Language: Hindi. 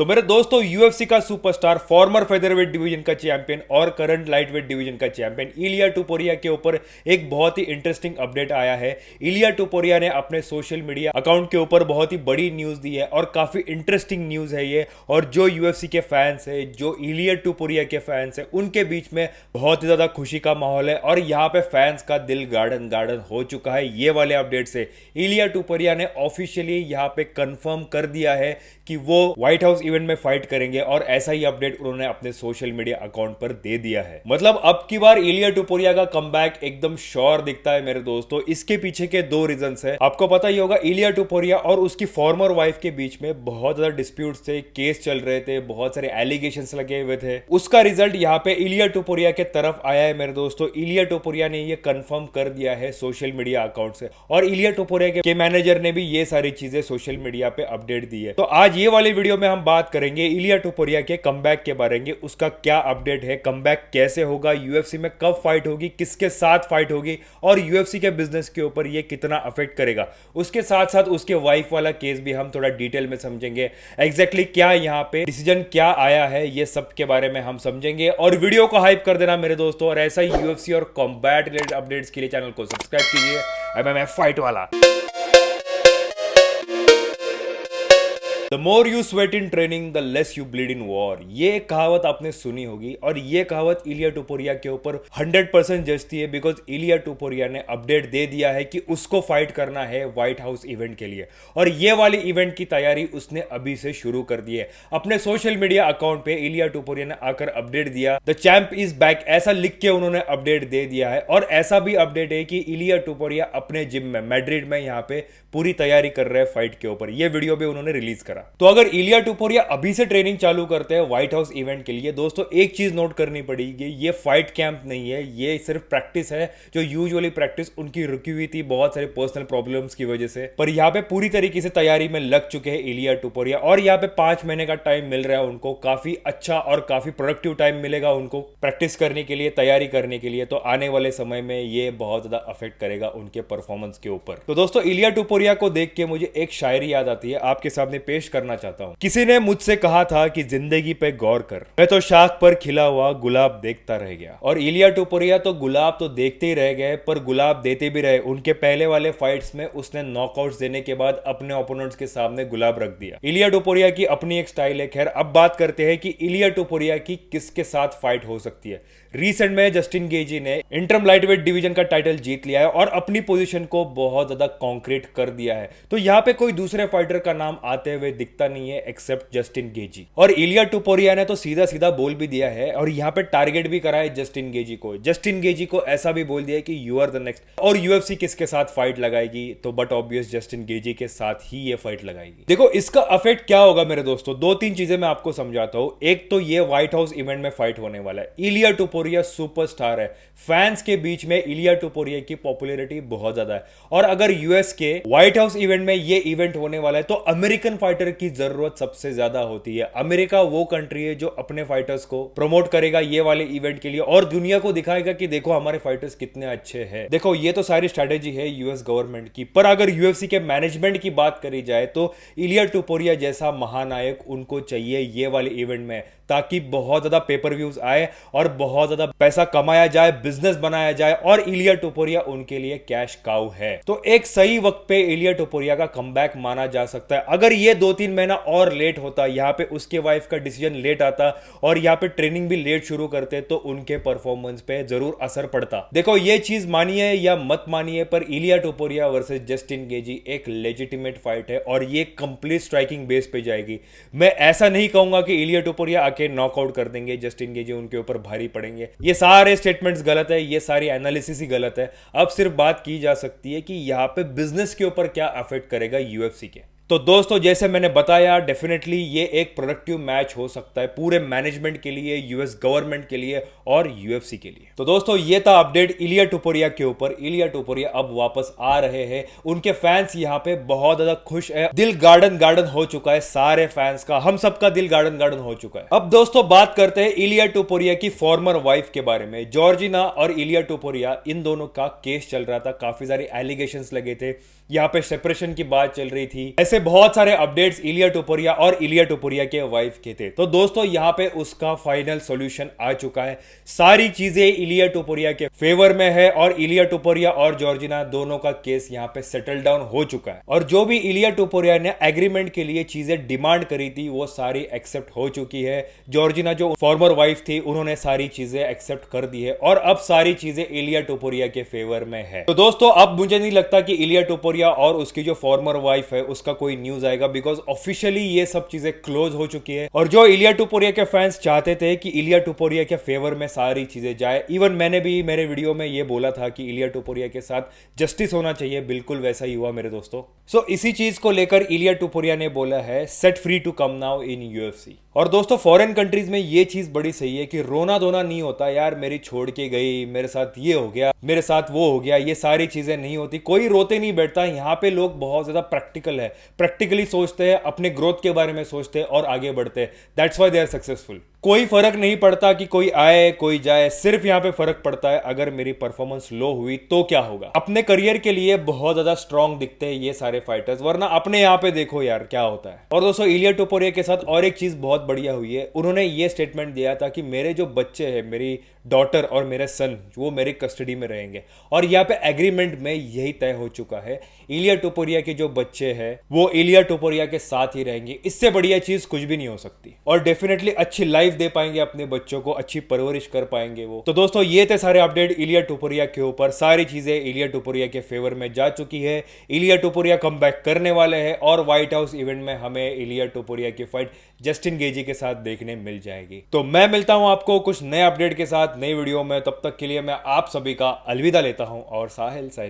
तो मेरे दोस्तों यूएफसी का सुपरस्टार, फॉर्मर फेदरवेट डिवीजन का चैंपियन और करंट लाइटवेट डिवीजन का चैंपियन इलिया टुपुरिया के ऊपर एक बहुत ही इंटरेस्टिंग अपडेट आया है। इलिया टुपुरिया ने अपने सोशल मीडिया अकाउंट के ऊपर बहुत ही बड़ी न्यूज दी है और काफी इंटरेस्टिंग न्यूज है ये। और जो यूएफसी के फैंस है, जो इलिया टुपुरिया के फैंस है, उनके बीच में बहुत ही ज्यादा खुशी का माहौल है और यहाँ पे फैंस का दिल गार्डन गार्डन हो चुका है। ये वाले अपडेट से इलिया टुपुरिया ने ऑफिशियली यहाँ पे कंफर्म कर दिया है कि वो व्हाइट हाउस इवेंट में फाइट करेंगे और ऐसा ही अपडेट उन्होंने अपने सोशल मीडिया अकाउंट पर दे दिया है। मतलब अब की बार इलिया टुपुरिया का कमबैक एकदम श्योर दिखता है मेरे दोस्तों। इसके पीछे के दो रीजंस है। आपको पता ही होगा इलिया टुपुरिया और उसकी फॉर्मर वाइफ के बीच में बहुत ज्यादा डिस्प्यूट्स थे, केस चल रहे थे, बहुत सारे एलिगेशंस लगे हुए थे। उसका रिजल्ट यहाँ पे इलिया टुपुरिया के तरफ आया है मेरे दोस्तों। इलिया टुपुरिया ने ये कंफर्म कर दिया है सोशल मीडिया अकाउंट से और इलिया टुपुरिया के मैनेजर ने भी ये सारी चीजें सोशल मीडिया पे अपडेट दी है। तो आज ये वाली वीडियो में हम बात करेंगे इलिया टुपुरिया के कमबैक के बारे में। उसका क्या अपडेट है, कमबैक कैसे होगा, यूएफसी में कब फाइट होगी, किसके साथ फाइट होगी और यूएफसी के बिजनेस के ऊपर ये कितना अफेक्ट करेगा। उसके साथ साथ उसके वाइफ वाला केस भी हम थोड़ा डिटेल में समझेंगे। एग्जैक्टली क्या यहाँ पे डिसीजन क्या आया है, ये सब के बारे में हम समझेंगे। और वीडियो को हाइप कर देना मेरे दोस्तों और ऐसा ही यूएफसी और कॉम्बैट रिलेटेड अपडेट्स के लिए चैनल को सब्सक्राइब कीजिए। एमएमए फाइट वाला। The more you sweat in training, the less you bleed in war। ये कहावत आपने सुनी होगी और ये कहावत इलिया टुपुरिया के ऊपर 100% जचती है बिकॉज इलिया टुपुरिया ने अपडेट दे दिया है कि उसको फाइट करना है व्हाइट हाउस इवेंट के लिए और ये वाली इवेंट की तैयारी उसने अभी से शुरू कर दी है। अपने सोशल मीडिया अकाउंट पे इलिया टुपुरिया ने आकर अपडेट दिया, द चैंप इज बैक, ऐसा लिख के उन्होंने अपडेट दे दिया है। और ऐसा भी अपडेट है कि इलिया टुपुरिया अपने जिम में मैड्रिड में यहाँ पे पूरी तैयारी कर रहे हैं फाइट के ऊपर। ये वीडियो भी उन्होंने रिलीज करा। तो अगर इलिया टुपुरिया अभी से ट्रेनिंग चालू करते हैं व्हाइट हाउस इवेंट के लिए, दोस्तों एक चीज नोट करनी पड़ेगी, ये फाइट कैंप नहीं है, ये सिर्फ प्रैक्टिस है। जो यूजुअली प्रैक्टिस उनकी रुकी हुई थी बहुत सारे पर्सनल प्रॉब्लम्स की वजह से, पर यहाँ पे पूरी तरीके से तैयारी में लग चुके हैं इलिया टुपुरिया और यहाँ पे 5 महीने का टाइम मिल रहा है उनको। काफी अच्छा और काफी प्रोडक्टिव टाइम मिलेगा उनको प्रैक्टिस करने के लिए, तैयारी करने के लिए। तो आने वाले समय में ये बहुत ज्यादा अफेक्ट करेगा उनके परफॉर्मेंस के ऊपर। तो दोस्तों इलिया टुपुरिया को देख के मुझे एक शायरी याद आती है, आपके सामने पेश करना चाहता हूं। किसी ने मुझसे कहा था कि जिंदगी पे गौर कर, मैं तो शाख पर खिला हुआ गुलाब देखता रह गया। और इलिया टुपुरिया तो गुलाब तो देखते ही रह गए पर गुलाब देते भी रहे। उनके पहले वाले फाइट्स में उसने नॉकआउट्स देने के बाद अपने ओपोनेंट्स के सामने गुलाब रख दिया। इलिया टुपुरिया की अपनी एक स्टाइल है। खैर अब बात करते हैं कि इलिया टुपुरिया की किसके साथ फाइट हो सकती है। रिसेंट में जस्टिन गेजी ने इंटरम लाइटवेट डिवीजन का टाइटल जीत लिया है और अपनी पोजीशन को बहुत ज्यादा कॉन्क्रीट कर दिया है। तो यहाँ पे कोई दूसरे फाइटर का नाम आते हुए दिखता नहीं है एक्सेप्ट जस्टिन गेजी। और इलिया टुपुरिया ने तो सीधा सीधा बोल भी दिया है और यहाँ पे टारगेट भी करा है जस्टिन गेजी को। जस्टिन गेजी को ऐसा भी बोल दिया है कि यू आर द नेक्स्ट। और यूएफसी किसके साथ फाइट लगाएगी तो बट ऑब्वियस जस्टिन गेजी के साथ ही ये फाइट लगाएगी। देखो इसका अफेक्ट क्या होगा मेरे दोस्तों, 2-3 चीजें मैं आपको समझाता हूं। एक तो ये व्हाइट हाउस इवेंट में फाइट होने वाला है। इलिया टुपुरिया सुपरस्टार है, फैंस के बीच में इलिया टुपुरिया की पॉपुलैरिटी बहुत ज्यादा है। और अगर यूएस के व्हाइट हाउस इवेंट में ये इवेंट होने वाला है तो अमेरिकन फाइटर की जरूरत सबसे ज्यादा होती है। अमेरिका वो कंट्री है जो अपने फाइटर्स को प्रमोट करेगा ये वाले इवेंट के लिए और दुनिया को दिखाएगा कि देखो हमारे फाइटर्स कितने अच्छे हैं। देखो ये तो सारी स्ट्रेटेजी है यूएस गवर्नमेंट की। पर अगर यूएफसी के मैनेजमेंट की बात करी जाए तो इलिया टुपुरिया जैसा महानायक उनको चाहिए ये वाले इवेंट में, ताकि बहुत ज्यादा पेपर व्यूज आए और बहुत ज्यादा पैसा कमाया जाए, बिजनेस बनाया जाए। और इलिया टुपुरिया उनके लिए कैश काउ है। तो एक सही वक्त पे इलिया टुपुरिया का कमबैक माना जा सकता है। अगर ये 2-3 महीना और लेट होता, यहाँ पे उसके वाइफ का डिसीजन लेट आता और यहाँ पे ट्रेनिंग भी लेट शुरू करते तो उनके परफॉर्मेंस पे जरूर असर पड़ता। देखो ये चीज मानिए या मत मानिए पर इलिया टुपुरिया वर्सेस जस्टिन गेजी एक लेजिटिमेट फाइट है और ये कंप्लीट स्ट्राइकिंग बेस पे जाएगी। मैं ऐसा नहीं कहूंगा कि इलिया टुपुरिया आके नॉकआउट कर देंगे जस्टिन गेजी, उनके ऊपर भारी पड़ेंगे। ये सारे स्टेटमेंट्स गलत है, ये सारी एनालिसिस ही गलत है। अब सिर्फ बात की जा सकती है कि यहाँ पे बिजनेस के ऊपर क्या अफेक्ट करेगा यूएफसी के। तो दोस्तों जैसे मैंने बताया डेफिनेटली ये एक प्रोडक्टिव मैच हो सकता है पूरे मैनेजमेंट के लिए, यूएस गवर्नमेंट के लिए और यूएफसी के लिए। तो दोस्तों ये था अपडेट इलिया टुपुरिया के ऊपर। इलिया टुपुरिया अब वापस आ रहे हैं, उनके फैंस यहाँ पे बहुत ज्यादा खुश है। दिल गार्डन गार्डन हो चुका है सारे फैंस का, हम सबका दिल गार्डन गार्डन हो चुका है। अब दोस्तों बात करते हैं इलिया टुपुरिया की फॉर्मर वाइफ के बारे में। जॉर्जिना और इलिया टुपुरिया इन दोनों का केस चल रहा था, काफी सारे एलिगेशंस लगे थे, यहाँ पे सेपरेशन की बात चल रही थी। ऐसे बहुत सारे अपडेट्स इलिया टोपुरिया और इलिया टोपुरिया के वाइफ के थे। तो दोस्तों यहाँ पे उसका फाइनल सॉल्यूशन आ चुका है। सारी चीजें इलिया टोपुरिया के फेवर में है और इलिया टोपुरिया और जॉर्जिना दोनों का केस यहाँ पे सेटल डाउन हो चुका है। और जो भी इलिया टोपुरिया ने एग्रीमेंट के लिए चीजें डिमांड करी थी वो सारी एक्सेप्ट हो चुकी है। जॉर्जिना जो फॉर्मर वाइफ थी उन्होंने सारी चीजें एक्सेप्ट कर दी है और अब सारी चीजें इलिया टोपुरिया के फेवर में है। तो दोस्तों अब मुझे नहीं लगता कि इलिया टोपुरिया और उसकी जो फॉर्मर वाइफ है उसका कोई न्यूज आएगा, बिकॉज ऑफिशियली ये सब चीजें क्लोज हो चुकी है। और जो इलिया टोपुरिया के फैंस चाहते थे कि इलिया टोपुरिया के फेवर में सारी चीजें जाए, इवन मैंने भी मेरे वीडियो में ये बोला था कि इलिया टोपुरिया के साथ जस्टिस होना चाहिए, बिल्कुल वैसा ही हुआ मेरे दोस्तों। सो इसी चीज को लेकर इलिया टोपुरिया ने बोला है set free to come now in UFC. और दोस्तों फॉरेन कंट्रीज में ये चीज बड़ी सही है कि रोना धोना नहीं होता यार, मेरी छोड़ के गई, मेरे साथ ये हो गया, मेरे साथ वो हो गया, ये सारी चीजें नहीं होती। कोई रोते नहीं बैठता। यहाँ पे लोग बहुत ज्यादा प्रैक्टिकल है, प्रैक्टिकली सोचते हैं, अपने ग्रोथ के बारे में सोचते हैं और आगे बढ़ते हैं। That's why they are successful. कोई फर्क नहीं पड़ता कि कोई आए कोई जाए, सिर्फ यहाँ पे फर्क पड़ता है अगर मेरी परफॉर्मेंस लो हुई तो क्या होगा। अपने करियर के लिए बहुत ज्यादा स्ट्रांग दिखते हैं ये सारे फाइटर्स, वरना अपने यहाँ पे देखो यार क्या होता है। और दोस्तों इलिया टोपुरिया के साथ और एक चीज बहुत बढ़िया हुई है, उन्होंने ये स्टेटमेंट दिया था कि मेरे जो बच्चे हैं, मेरी डॉटर और मेरे सन, वो मेरी कस्टडी में रहेंगे। और यहाँ पे एग्रीमेंट में यही तय हो चुका है, इलिया टोपुरिया के जो बच्चे हैं वो इलिया टोपुरिया के साथ ही रहेंगे। इससे बढ़िया चीज कुछ भी नहीं हो सकती। और डेफिनेटली अच्छी लाइफ दे पाएंगे अपने बच्चों को, अच्छी परवरिश कर पाएंगे वो। तो दोस्तों ये थे सारे अपडेट इलिया टोपुरिया के ऊपर। सारी चीजें इलिया टोपुरिया के फेवर में जा चुकी है। इलिया टोपुरिया कम बैक करने वाले हैं और व्हाइट हाउस इवेंट में हमें इलिया टोपुरिया की फाइट जस्टिन गेजी के साथ देखने मिल जाएगी। तो मैं मिलता हूं आपको कुछ नए अपडेट के साथ नई वीडियो में। तब तक के लिए मैं आप सभी का अलविदा लेता हूं और साहिल सैनी